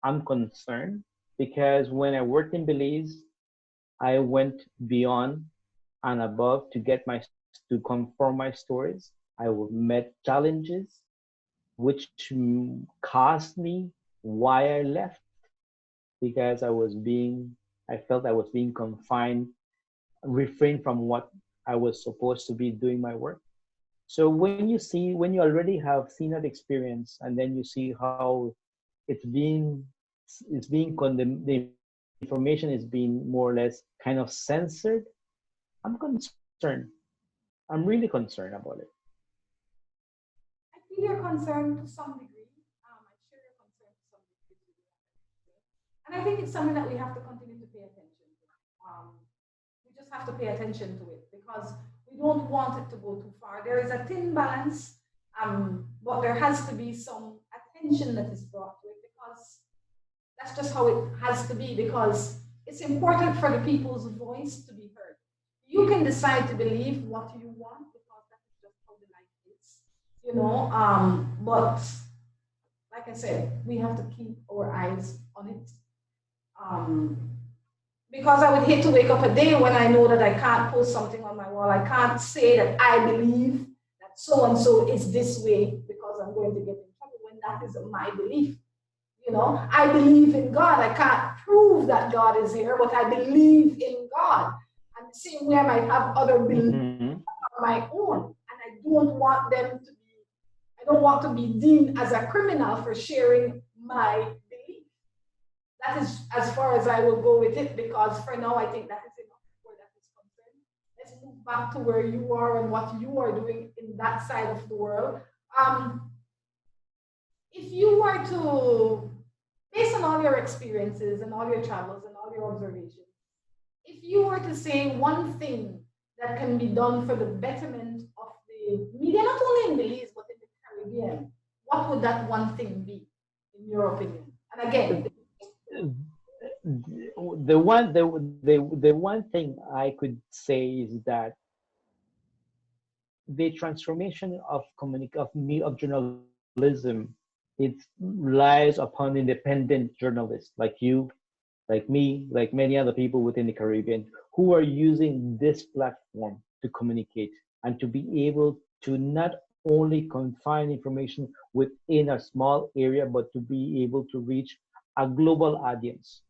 [SPEAKER 18] I'm concerned, because when I worked in Belize, I went beyond and above to confirm my stories. I met challenges which caused me why I left, because I felt I was being confined, refrained from what I was supposed to be doing my work. So when you already have seen that experience, and then you see how it's being condemned, the information is being more or less kind of censored, I'm concerned. I'm really concerned about it.
[SPEAKER 2] I feel you're concerned to some degree. I'm sure you're concerned to some degree. And I think it's something that we have to continue to pay attention to. We just have to pay attention to it, because we don't want it to go too far. There is a thin balance, but there has to be some attention that is brought to it, because that's just how it has to be, because it's important for the people's voice to be heard. You can decide to believe what you want, because that is just how the life is, but like I said, we have to keep our eyes on it. Because I would hate to wake up a day when I know that I can't post something on my wall. I can't say that I believe that so and so is this way, because I'm going to get in trouble, when that is my belief. I believe in God. I can't prove that God is here, but I believe in God. And the same way I might have other beliefs of my own, and I don't want to be deemed as a criminal for sharing my belief. That is as far as I will go with it, because for now I think that is enough where that is concerned. Let's move back to where you are and what you are doing in that side of the world. If you were to, based on all your experiences and all your travels and all your observations, if you were to say one thing that can be done for the betterment of the media, not only in Belize, but in the Caribbean, what would that one thing be, in your opinion? And again,
[SPEAKER 18] the one thing I could say is that the transformation of journalism, it relies upon independent journalists like you, like me, like many other people within the Caribbean, who are using this platform to communicate and to be able to not only confine information within a small area, but to be able to reach a global audience.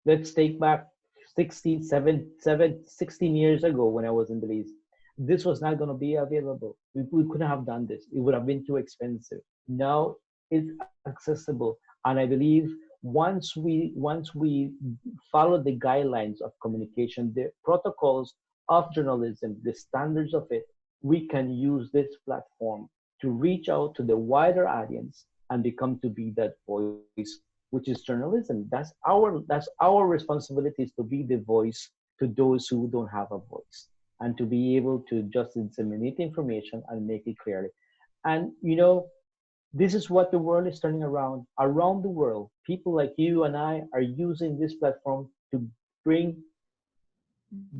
[SPEAKER 18] Let's take back 16 years ago when I was in Belize. This was not going to be available. We couldn't have done this. It would have been too expensive. Now it's accessible. And I believe once we follow the guidelines of communication, the protocols of journalism, the standards of it, we can use this platform to reach out to the wider audience and become to be that voice, which is journalism. That's our responsibility, is to be the voice to those who don't have a voice. and to be able to just disseminate information and make it clearly. And this is what the world is turning around. Around the world, people like you and I are using this platform to bring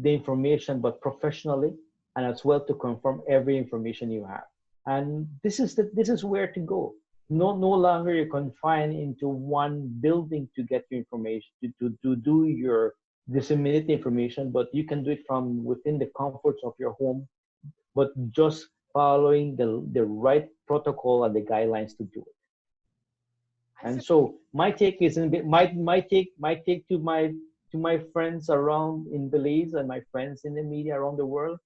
[SPEAKER 18] the information, but professionally, and as well to confirm every information you have. And this is where to go. No longer you're confined into one building to get your information, to do your disseminate information, but you can do it from within the comforts of your home, but just following the right protocol and the guidelines to do it. And so my take is my take to my friends around in Belize and my friends in the media around the world: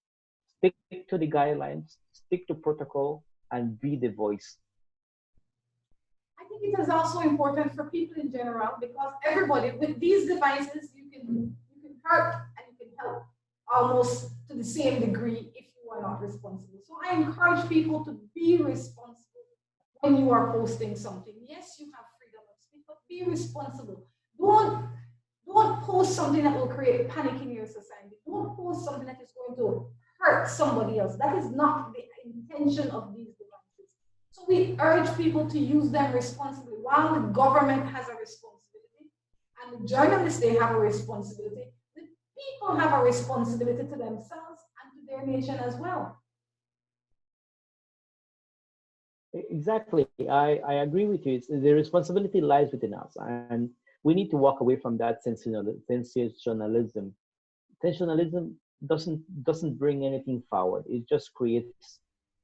[SPEAKER 18] stick to the guidelines, stick to protocol, and be the voice.
[SPEAKER 2] I think it is also important for people in general, because everybody with these devices, you can hurt and you can help almost to the same degree if you are not responsible. So I encourage people to be responsible when you are posting something. Yes, you have freedom of speech, but be responsible. Don't post something that will create panic in your society. Don't post something that is going to hurt somebody else. That is not the intention of these devices. So we urge people to use them responsibly. While the government has a responsibility and the journalists, they have a responsibility, the people have a responsibility to themselves and to their nation as well.
[SPEAKER 18] Exactly. I agree with you. The responsibility lies within us, and we need to walk away from that sensationalism. Sensationalism doesn't bring anything forward. It just creates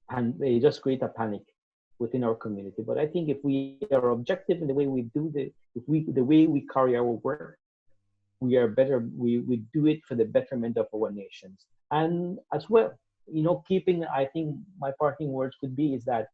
[SPEAKER 18] a panic within our community. But I think if we are objective in the way we do the way we carry our work, we are better. We do it for the betterment of our nations. And as well, I think my parting words could be is that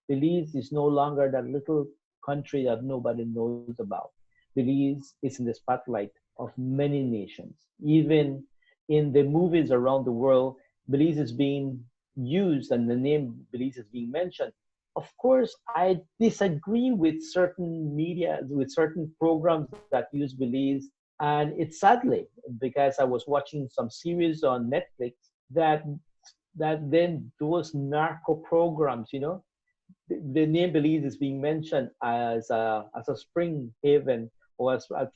[SPEAKER 18] Belize is no longer that little country that nobody knows about. Belize is in the spotlight of many nations. Even in the movies around the world, Belize is being used and the name Belize is being mentioned. Of course, I disagree with certain media, with certain programs that use Belize. And it's sadly, because I was watching some series on Netflix that then those narco programs, the name Belize is being mentioned as a spring haven or as a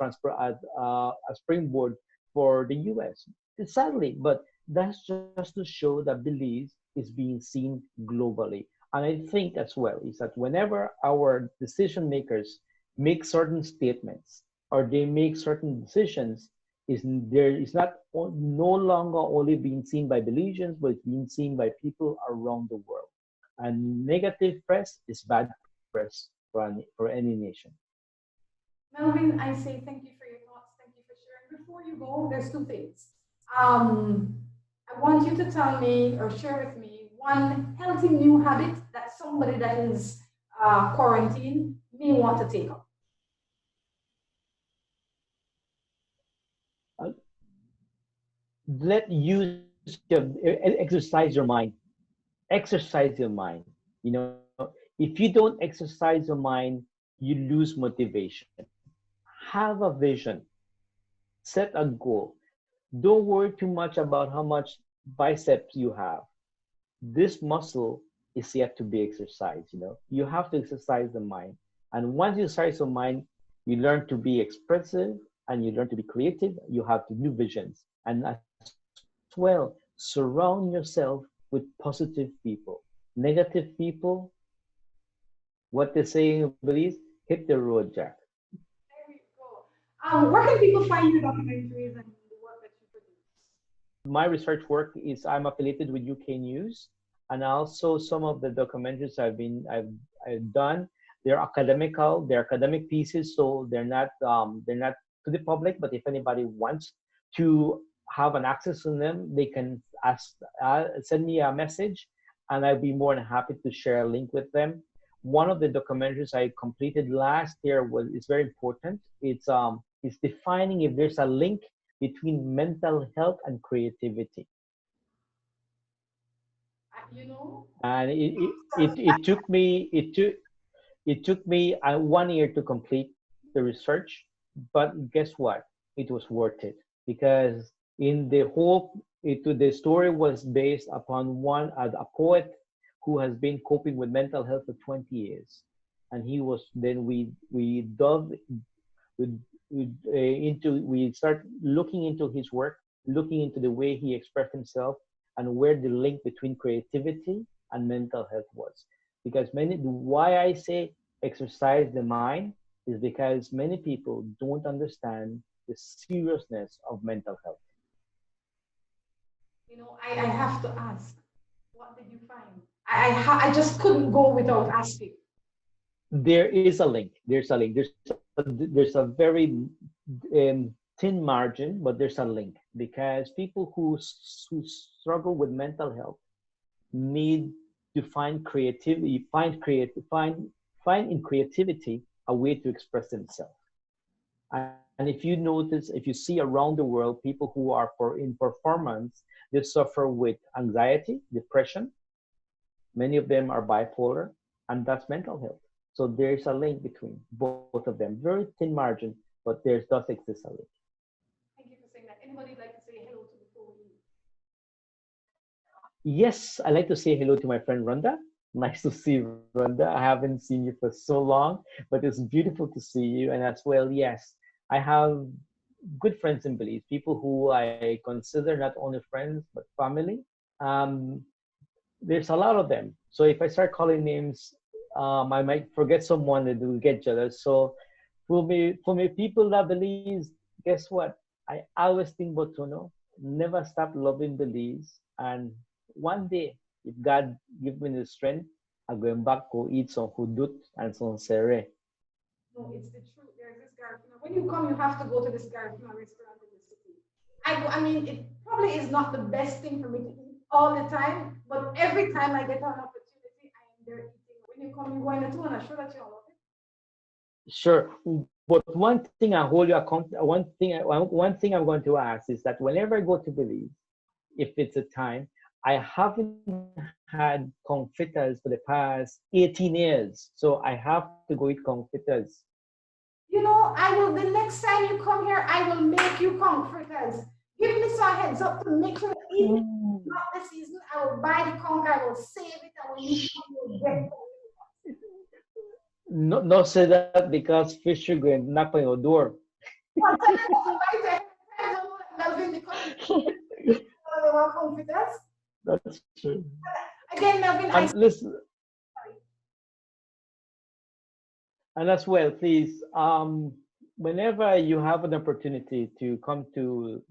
[SPEAKER 18] springboard for the U.S. It's sadly, but that's just to show that Belize is being seen globally. And I think as well is that whenever our decision makers make certain statements or they make certain decisions, is not no longer only being seen by Belizeans, but it's being seen by people around the world. And negative press is bad press for any nation.
[SPEAKER 2] Melvin, I say thank you for your thoughts. Thank you for sharing. Before you go, there's two things. I want you to tell me or share with me one healthy new habit that somebody that is quarantined may want to take up.
[SPEAKER 18] Exercise your mind. Exercise your mind. If you don't exercise your mind, you lose motivation. Have a vision. Set a goal. Don't worry too much about how much biceps you have. This muscle is yet to be exercised. You have to exercise the mind. And once you exercise your mind, you learn to be expressive and you learn to be creative. You have new visions. And as well, surround yourself with positive people. Negative people, what they say in Belize, hit the road, Jack.
[SPEAKER 2] There you go. Where can people find your documentaries and the work that you produce?
[SPEAKER 18] My research work is I'm affiliated with UK News, and also some of the documentaries I've done. They're academic pieces, so they're not to the public. But if anybody wants to have an access to them, they can send me a message, and I'd be more than happy to share a link with them. One of the documentaries I completed last year is very important. It's defining if there's a link between mental health and creativity. And it took me 1 year to complete the research, but guess what? It was worth it, because in the whole The story was based upon a poet who has been coping with mental health for 20 years, and we dove we start looking into his work, looking into the way he expressed himself, and where the link between creativity and mental health was. Because why I say exercise the mind is because many people don't understand the seriousness of mental health.
[SPEAKER 2] You know, I have to ask, what did you find? I just couldn't go without asking.
[SPEAKER 18] There is a link. There's a very thin margin, but there's a link, because people who struggle with mental health need to find creativity, find in creativity a way to express themselves. And if you notice, if you see around the world, people who are in performance, they suffer with anxiety, depression. Many of them are bipolar, and that's mental health. So there's a link between both of them. Very thin margin, but there does exist a link.
[SPEAKER 2] Thank you for saying that. Anybody like to say hello to before we leave?
[SPEAKER 18] Yes, I'd like to say hello to my friend Rhonda. Nice to see you, Rhonda. I haven't seen you for so long, but it's beautiful to see you. And as well, yes, I have good friends in Belize, people who I consider not only friends, but family. There's a lot of them. So if I start calling names, I might forget someone that will get jealous. So for me, people that Belize, guess what? I always think Botono, never stop loving Belize. And one day, if God give me the strength, I'm going back to eat some hudut and some sere.
[SPEAKER 2] No, it's the truth. There's this Garifuna. When you come, you have to go to this Garifuna restaurant in the city. I mean, it probably is not the best thing for me to eat all the time, but every time I get an opportunity, I am there eating. When you come, you go in the two, and I'm sure that you all love it.
[SPEAKER 18] Sure, but one thing I hold you account. One thing I'm going to ask is that whenever I go to Belize, if it's a time, I haven't had confitas for the past 18 years, so I have to go eat confitas.
[SPEAKER 2] You know, I will. The next time you come here, I will make you confitas. Give me some heads up to make sure that even not the season, I will buy the conch, I will save it, and when you come, you will get it.
[SPEAKER 18] No, say that because fish are going to knock on your door.
[SPEAKER 2] Well, tell them to invite them. Melvin, because they want confitas.
[SPEAKER 18] That's true.
[SPEAKER 2] Again, Melvin,
[SPEAKER 18] and listen, and as well, please, whenever you have an opportunity to come to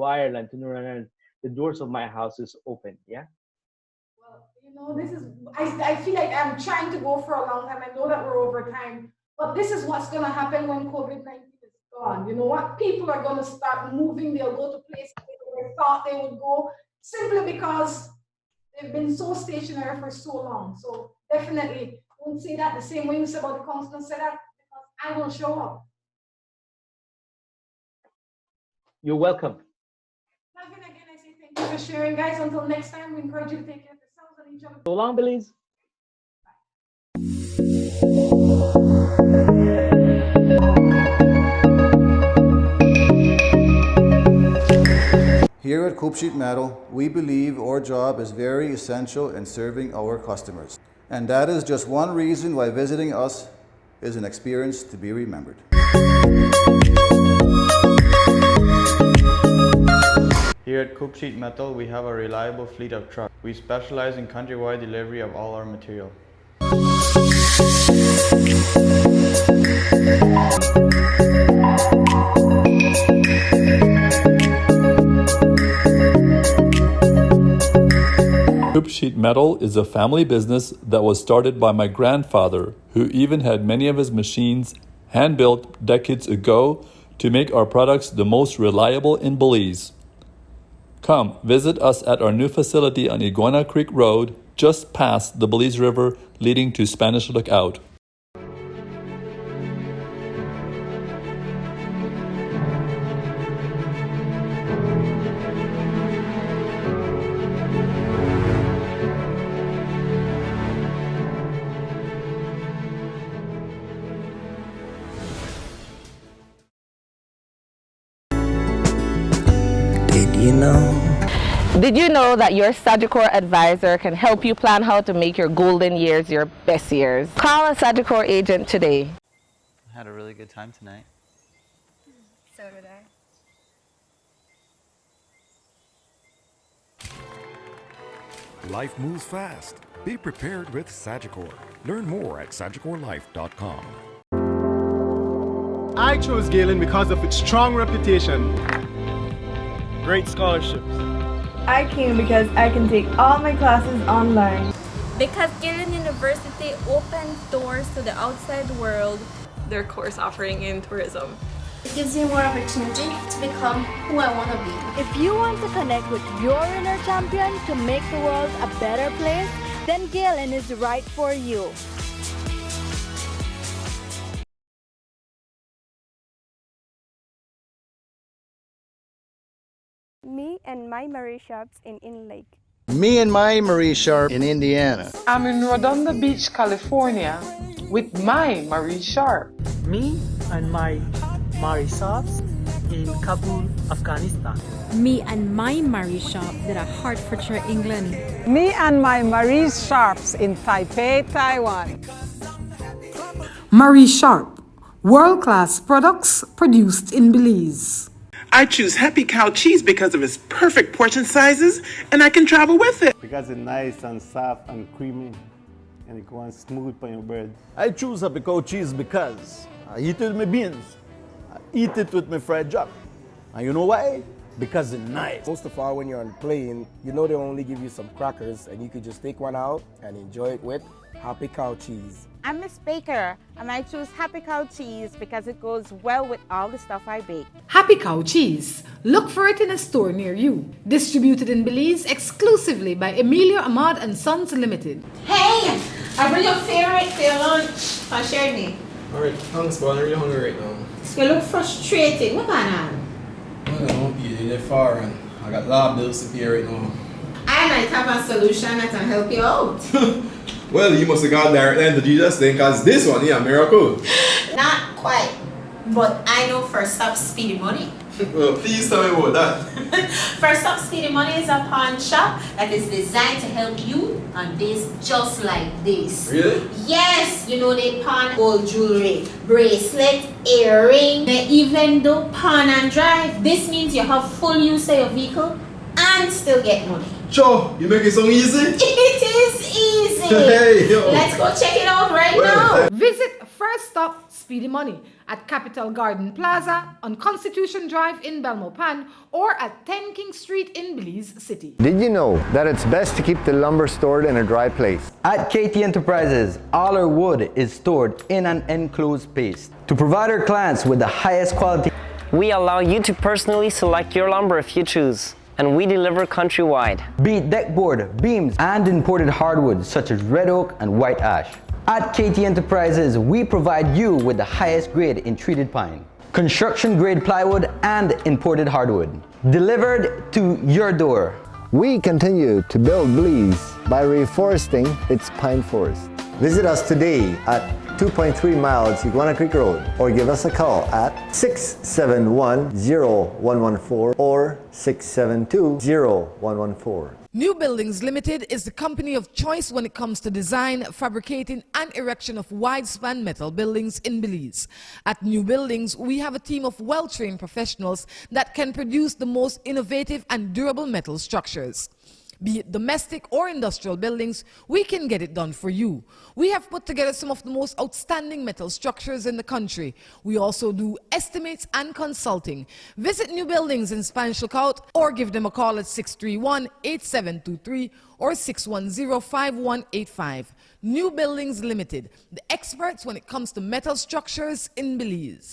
[SPEAKER 18] Ireland, to Northern Ireland, the doors of my house is open. Yeah.
[SPEAKER 2] Well, you know, this is. I feel like I'm trying to go for a long time. I know that we're over time, but this is what's going to happen when COVID-19 is gone. You know what? People are going to start moving. They'll go to places they thought they would go, simply because they've been so stationary for so long. So definitely don't say that the same way you said about the constant, say that because I will show up.
[SPEAKER 18] You're welcome.
[SPEAKER 2] Melvin, again, I say thank you for sharing, guys. Until next time, we encourage you to take care of yourselves and each other.
[SPEAKER 18] So long, Belize.
[SPEAKER 29] Here at Coop Sheet Metal, we believe our job is very essential in serving our customers. And that is just one reason why visiting us is an experience to be remembered.
[SPEAKER 4] Here at Coop Sheet Metal, we have a reliable fleet of trucks. We specialize in countrywide delivery of all our material.
[SPEAKER 5] Coop Sheet Metal is a family business that was started by my grandfather, who even had many of his machines hand-built decades ago to make our products the most reliable in Belize. Come visit us at our new facility on Iguana Creek Road, just past the Belize River leading to Spanish Lookout.
[SPEAKER 6] Did you know
[SPEAKER 26] Did you know that your Sagicor advisor can help you plan how to make your golden years your best years? Call a Sagicor agent today.
[SPEAKER 6] I had a really good time tonight.
[SPEAKER 7] So did I.
[SPEAKER 8] Life moves fast. Be prepared with Sagicor. Learn more at sagicorlife.com.
[SPEAKER 9] I chose Galen because of its strong reputation, great scholarships.
[SPEAKER 7] I came because I can take all my classes online.
[SPEAKER 10] Because Galen University opens doors to the outside world.
[SPEAKER 7] Their course offering in tourism.
[SPEAKER 10] It gives you more opportunity to become who I want to be.
[SPEAKER 11] If you want to connect with your inner champion to make the world a better place, then Galen is right for you.
[SPEAKER 7] Me and my Marie shops in Lake.
[SPEAKER 24] Me and my Marie Sharp in Indiana.
[SPEAKER 17] I'm in Rhonda Beach, California with my Marie Sharp.
[SPEAKER 12] Me and my Marie shops in Kabul, Afghanistan.
[SPEAKER 19] Me and my Marie shop did a Hertfordshire, England.
[SPEAKER 20] Me and my Marie Sharps in Taipei, Taiwan.
[SPEAKER 21] Marie Sharp, world-class products produced in Belize.
[SPEAKER 22] I choose Happy Cow cheese because of its perfect portion sizes, and I can travel with it.
[SPEAKER 23] Because it's nice and soft and creamy, and it goes smooth on your bread.
[SPEAKER 24] I choose Happy Cow cheese because I eat it with my beans. I eat it with my fried jack. And you know why? Because it's nice.
[SPEAKER 25] Most of all, when you're on the plane, you know they only give you some crackers, and you could just take one out and enjoy it with Happy Cow cheese.
[SPEAKER 26] I'm Miss Baker, and I choose Happy Cow cheese because it goes well with all the stuff I bake.
[SPEAKER 21] Happy Cow cheese. Look for it in a store near you. Distributed in Belize exclusively by Emilio Ahmad and Sons Limited.
[SPEAKER 27] Hey, I bring your favorite for your lunch. I'll share me.
[SPEAKER 28] Alright, thanks, but I'm really hungry right now.
[SPEAKER 27] You look frustrated. What going on?
[SPEAKER 28] I don't know, they're far and I got a lot of bills to pay right now.
[SPEAKER 27] I might have a solution that can help you out.
[SPEAKER 28] Well, you must have got there then to Jesus thing, because this one, yeah, miracle.
[SPEAKER 27] Not quite, but I know First Stop Speedy Money.
[SPEAKER 28] Well, please tell me about that.
[SPEAKER 27] First Stop Speedy Money is a pawn shop that is designed to help you on days just like this.
[SPEAKER 28] Really?
[SPEAKER 27] Yes, you know they pawn gold jewelry, bracelet, earring, they even do pawn and drive. This means you have full use of your vehicle and still get money.
[SPEAKER 28] Sure, you make it so easy?
[SPEAKER 27] It is easy.
[SPEAKER 28] Hey, yo.
[SPEAKER 27] Let's go check it out right now.
[SPEAKER 21] Visit First Stop Speedy Money at Capital Garden Plaza on Constitution Drive in Belmopan or at 10 King Street in Belize City.
[SPEAKER 1] Did you know that it's best to keep the lumber stored in a dry place?
[SPEAKER 30] At KT Enterprises, all our wood is stored in an enclosed space to provide our clients with the highest quality.
[SPEAKER 31] We allow you to personally select your lumber if you choose, and we deliver countrywide.
[SPEAKER 30] Be it deckboard, beams, and imported hardwoods such as red oak and white ash. At KT Enterprises, we provide you with the highest grade in treated pine, construction grade plywood, and imported hardwood, delivered to your door.
[SPEAKER 1] We continue to build Belize by reforesting its pine forest. Visit us today at 2.3 miles Iguana Creek Road or give us a call at 671-0114 or 672-0114.
[SPEAKER 21] New Buildings Limited is the company of choice when it comes to design, fabricating, and erection of wide-span metal buildings in Belize. At New Buildings, we have a team of well-trained professionals that can produce the most innovative and durable metal structures. Be it domestic or industrial buildings, we can get it done for you. We have put together some of the most outstanding metal structures in the country. We also do estimates and consulting. Visit New Buildings in Spanish Lookout or give them a call at 631-8723 or 610-5185. New Buildings Limited, the experts when it comes to metal structures in Belize.